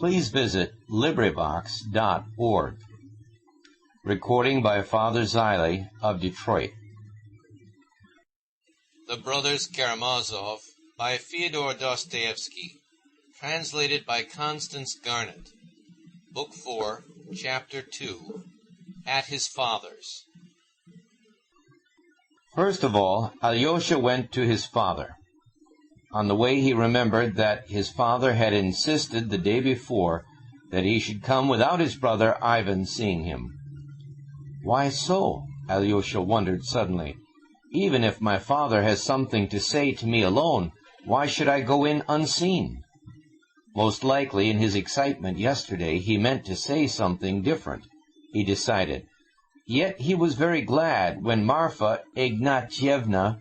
please visit LibriVox.org. Recording by Father Ziley of Detroit. The Brothers Karamazov by Fyodor Dostoevsky. Translated by Constance Garnett. Book 4, Chapter 2. At His Father's. First of all, Alyosha went to his father. On the way he remembered that his father had insisted the day before that he should come without his brother Ivan seeing him. Why so? Alyosha wondered suddenly. Even if my father has something to say to me alone, why should I go in unseen? Most likely in his excitement yesterday he meant to say something different, he decided. Yet he was very glad when Marfa Ignatyevna,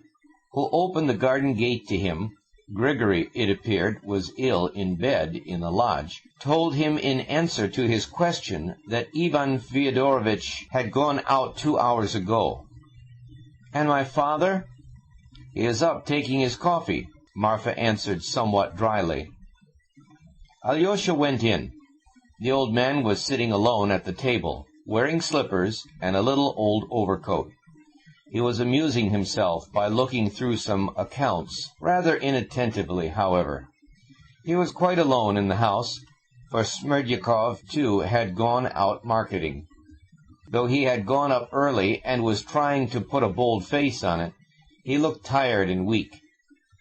who opened the garden gate to him, Grigory, it appeared, was ill in bed in the lodge, told him in answer to his question that Ivan Fyodorovitch had gone out 2 hours ago. "And my father?" "He is up taking his coffee," Marfa answered somewhat dryly. Alyosha went in. The old man was sitting alone at the table, wearing slippers and a little old overcoat. He was amusing himself by looking through some accounts, rather inattentively, however. He was quite alone in the house, for Smerdyakov, too, had gone out marketing. Though he had gone up early and was trying to put a bold face on it, he looked tired and weak.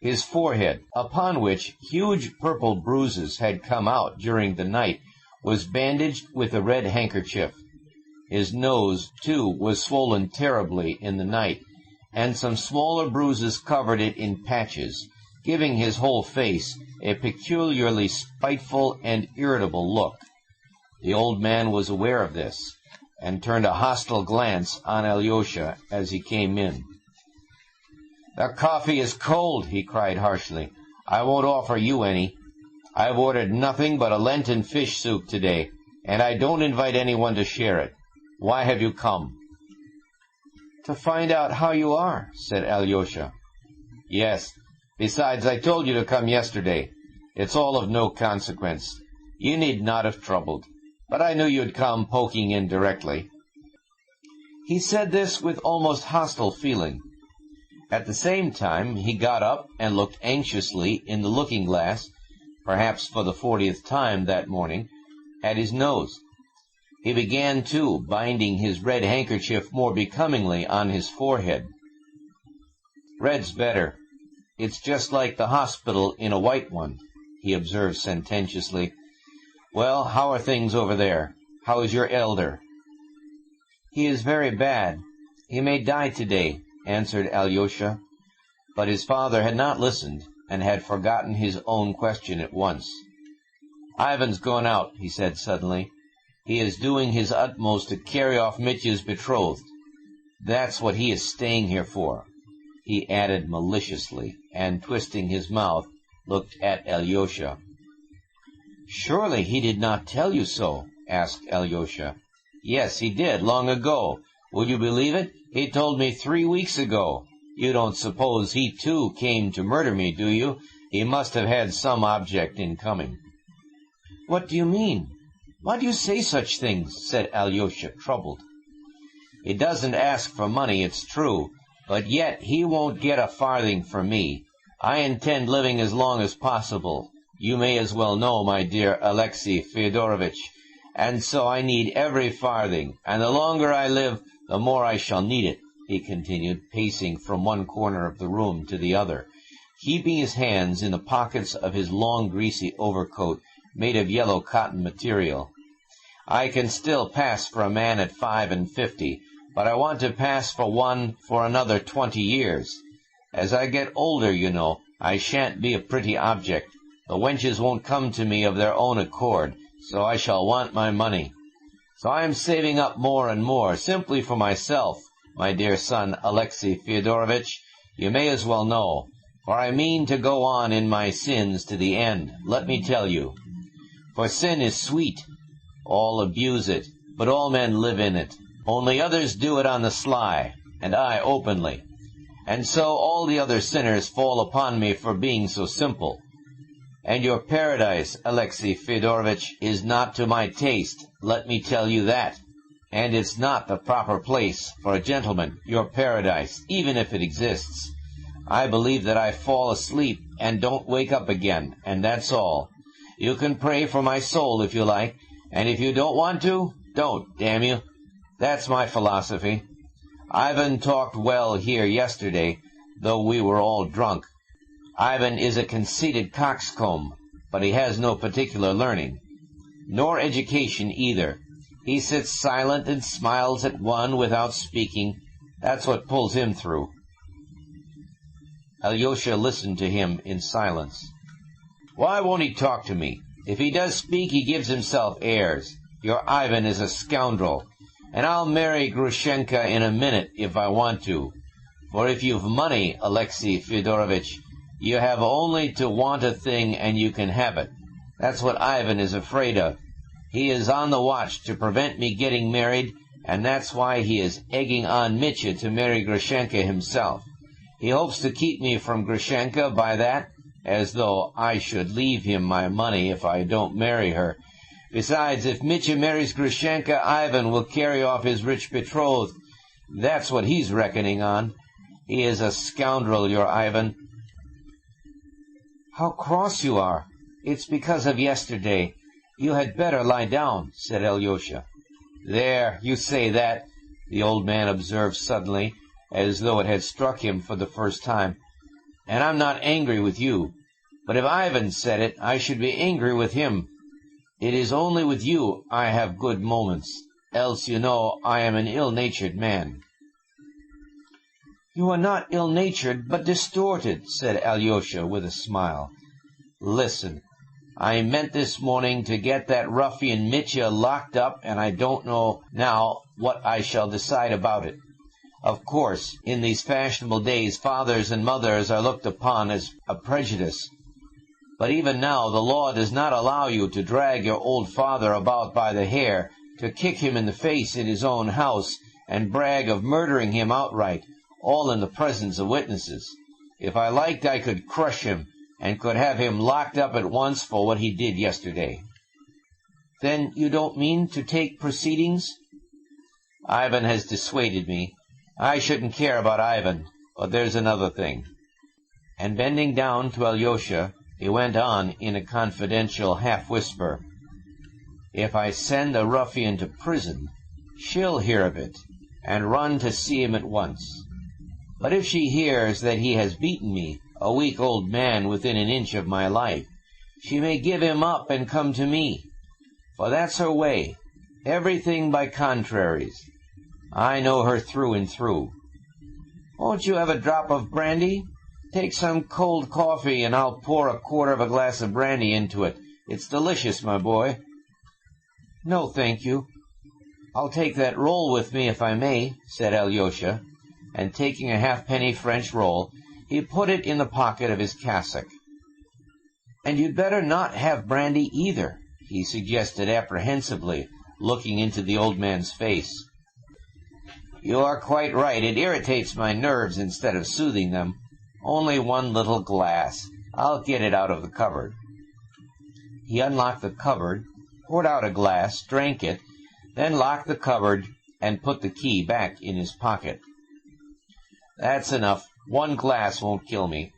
His forehead, upon which huge purple bruises had come out during the night, was bandaged with a red handkerchief. His nose, too, was swollen terribly in the night, and some smaller bruises covered it in patches, giving his whole face a peculiarly spiteful and irritable look. The old man was aware of this, and turned a hostile glance on Alyosha as he came in. "The coffee is cold," he cried harshly. "I won't offer you any. I've ordered nothing but a Lenten fish soup today, and I don't invite anyone to share it. Why have you come?" "To find out how you are," said Alyosha. "Yes. Besides, I told you to come yesterday. It's all of no consequence. You need not have troubled. But I knew you'd come poking in directly." He said this with almost hostile feeling. At the same time, he got up and looked anxiously in the looking-glass, perhaps for the 40th time that morning, at his nose. He began, too, binding his red handkerchief more becomingly on his forehead. "Red's better. It's just like the hospital in a white one," he observed sententiously. "Well, how are things over there? How is your elder?" "He is very bad. He may die today," answered Alyosha. But his father had not listened, and had forgotten his own question at once. "Ivan's gone out," he said suddenly. "He is doing his utmost to carry off Mitya's betrothed. That's what he is staying here for," he added maliciously, and twisting his mouth, looked at Alyosha. "Surely he did not tell you so?" asked Alyosha. "Yes, he did, long ago. Will you believe it? He told me 3 weeks ago. You don't suppose he, too, came to murder me, do you? He must have had some object in coming." "What do you mean? Why do you say such things?" said Alyosha, troubled. "He doesn't ask for money, it's true, but yet he won't get a farthing from me. I intend living as long as possible. You may as well know, my dear Alexey Fyodorovitch, and so I need every farthing, and the longer I live, the more I shall need it," he continued, pacing from one corner of the room to the other, keeping his hands in the pockets of his long, greasy overcoat made of yellow cotton material. "I can still pass for a man at 55, but I want to pass for one for another 20 years. As I get older, you know, I shan't be a pretty object. The wenches won't come to me of their own accord, so I shall want my money. So I am saving up more and more, simply for myself, my dear son Alexey Fyodorovitch. You may as well know, for I mean to go on in my sins to the end, let me tell you. For sin is sweet. All abuse it, but all men live in it. Only others do it on the sly, and I openly. And so all the other sinners fall upon me for being so simple. And your paradise, Alexey Fyodorovitch, is not to my taste, let me tell you that. And it's not the proper place for a gentleman, your paradise, even if it exists. I believe that I fall asleep and don't wake up again, and that's all. You can pray for my soul if you like, and if you don't want to, don't, damn you. That's my philosophy. Ivan talked well here yesterday, though we were all drunk. Ivan is a conceited coxcomb, but he has no particular learning, nor education either. He sits silent and smiles at one without speaking. That's what pulls him through. Alyosha listened to him in silence. Why won't he talk to me? If he does speak, he gives himself airs. Your Ivan is a scoundrel, and I'll marry Grushenka in a minute if I want to. For if you've money, Alexey Fyodorovitch, you have only to want a thing and you can have it. That's what Ivan is afraid of. He is on the watch to prevent me getting married, and that's why he is egging on Mitya to marry Grushenka himself. He hopes to keep me from Grushenka by that, as though I should leave him my money if I don't marry her. Besides, if Mitya marries Grushenka, Ivan will carry off his rich betrothed. That's what he's reckoning on. He is a scoundrel, your Ivan. How cross you are. It's because of yesterday. You had better lie down, said Alyosha. There, you say that, the old man observed suddenly, as though it had struck him for the first time. And I'm not angry with you. But if Ivan said it, I should be angry with him. It is only with you I have good moments, else you know I am an ill-natured man. You are not ill-natured, but distorted, said Alyosha with a smile. Listen, I meant this morning to get that ruffian Mitya locked up, and I don't know now what I shall decide about it. Of course, in these fashionable days, fathers and mothers are looked upon as a prejudice. But even now the law does not allow you to drag your old father about by the hair, to kick him in the face in his own house, and brag of murdering him outright, all in the presence of witnesses. If I liked, I could crush him, and could have him locked up at once for what he did yesterday. Then you don't mean to take proceedings? Ivan has dissuaded me. I shouldn't care about Ivan, but there's another thing. And bending down to Alyosha, he went on in a confidential half-whisper. If I send a ruffian to prison, she'll hear of it, and run to see him at once. But if she hears that he has beaten me, a weak old man within an inch of my life, she may give him up and come to me. For that's her way, everything by contraries. I know her through and through. Won't you have a drop of brandy? Take some cold coffee, and I'll pour a quarter of a glass of brandy into it. It's delicious, my boy. No, thank you. I'll take that roll with me if I may, said Alyosha, and taking a halfpenny French roll, he put it in the pocket of his cassock. And you'd better not have brandy either, he suggested apprehensively, looking into the old man's face. You are quite right. It irritates my nerves instead of soothing them. Only one little glass. I'll get it out of the cupboard. He unlocked the cupboard, poured out a glass, drank it, then locked the cupboard and put the key back in his pocket. That's enough. One glass won't kill me.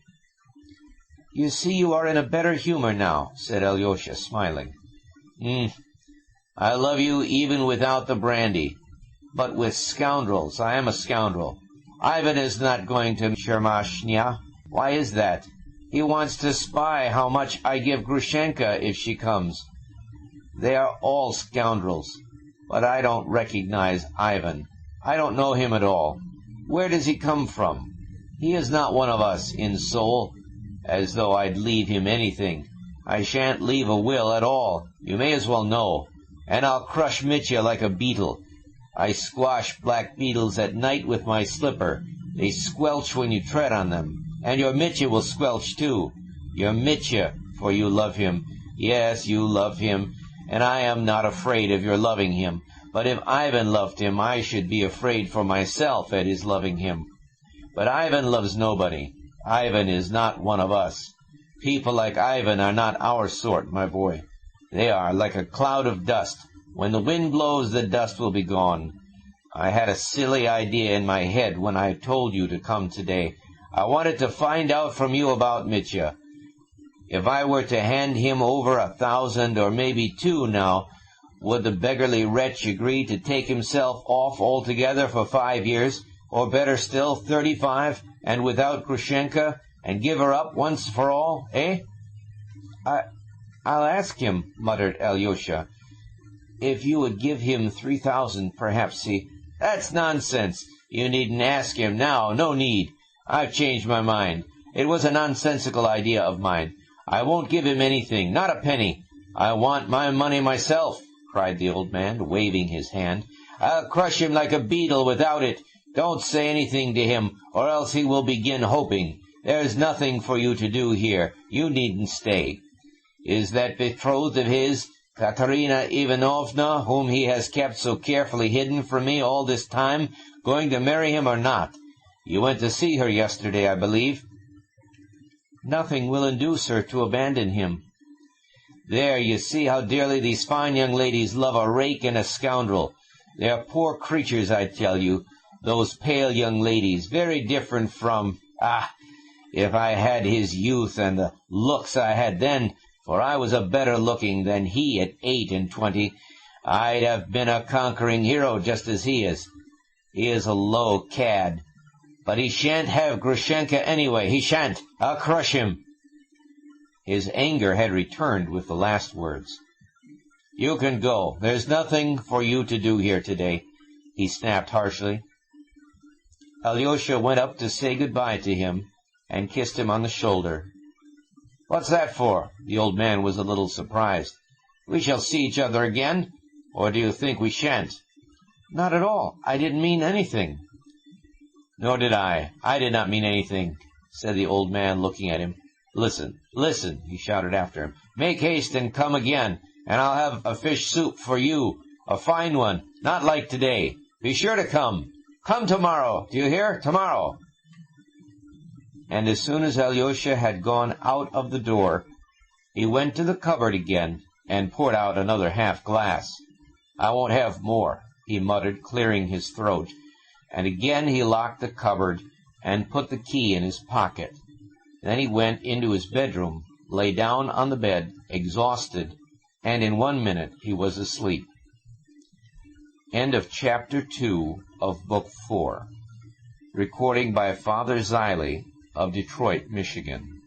You see you are in a better humor now, said Alyosha, smiling. I love you even without the brandy. But with scoundrels, I am a scoundrel. Ivan is not going to Chermashnya. Why is that? He wants to spy how much I give Grushenka if she comes. They are all scoundrels. But I don't recognize Ivan. I don't know him at all. Where does he come from? He is not one of us in soul, as though I'd leave him anything. I shan't leave a will at all, you may as well know. And I'll crush Mitya like a beetle. I squash black beetles at night with my slipper. They squelch when you tread on them. And your Mitya will squelch too. Your Mitya, for you love him. Yes, you love him, and I am not afraid of your loving him. But if Ivan loved him, I should be afraid for myself at his loving him. But Ivan loves nobody. Ivan is not one of us. People like Ivan are not our sort, my boy. They are like a cloud of dust. When the wind blows, the dust will be gone. I had a silly idea in my head when I told you to come today. I wanted to find out from you about Mitya. If I were to hand him over 1,000 or maybe 2 now, would the beggarly wretch agree to take himself off altogether for 5 years, or better still, 35, and without Grushenka, and give her up once for all, eh? I'll ask him, muttered Alyosha. If you would give him 3,000, perhaps he... That's nonsense. You needn't ask him now. No need. I've changed my mind. It was a nonsensical idea of mine. I won't give him anything, not a penny. I want my money myself, cried the old man, waving his hand. I'll crush him like a beetle without it. Don't say anything to him, or else he will begin hoping. There's nothing for you to do here. You needn't stay. Is that betrothed of his, Katerina Ivanovna, whom he has kept so carefully hidden from me all this time, going to marry him or not? You went to see her yesterday, I believe. Nothing will induce her to abandon him. There, you see how dearly these fine young ladies love a rake and a scoundrel. They are poor creatures, I tell you, those pale young ladies, very different from... if I had his youth and the looks I had then, for I was a better looking than he at 28, I'd have been a conquering hero just as he is. He is a low cad. But he shan't have Grushenka anyway. He shan't. I'll crush him. His anger had returned with the last words. You can go. There's nothing for you to do here today, he snapped harshly. Alyosha went up to say good-bye to him and kissed him on the shoulder. What's that for? The old man was a little surprised. We shall see each other again, or do you think we shan't? Not at all. I didn't mean anything. Nor did I. I did not mean anything, said the old man, looking at him. Listen, listen, he shouted after him. Make haste and come again, and I'll have a fish soup for you, a fine one, not like today. Be sure to come. Come tomorrow. Do you hear? Tomorrow. And as soon as Alyosha had gone out of the door, he went to the cupboard again and poured out another half-glass. I won't have more, he muttered, clearing his throat. And again he locked the cupboard and put the key in his pocket. Then he went into his bedroom, lay down on the bed, exhausted, and in 1 minute he was asleep. End of Chapter 2 of Book 4. Recording by Father Ziley of Detroit, Michigan.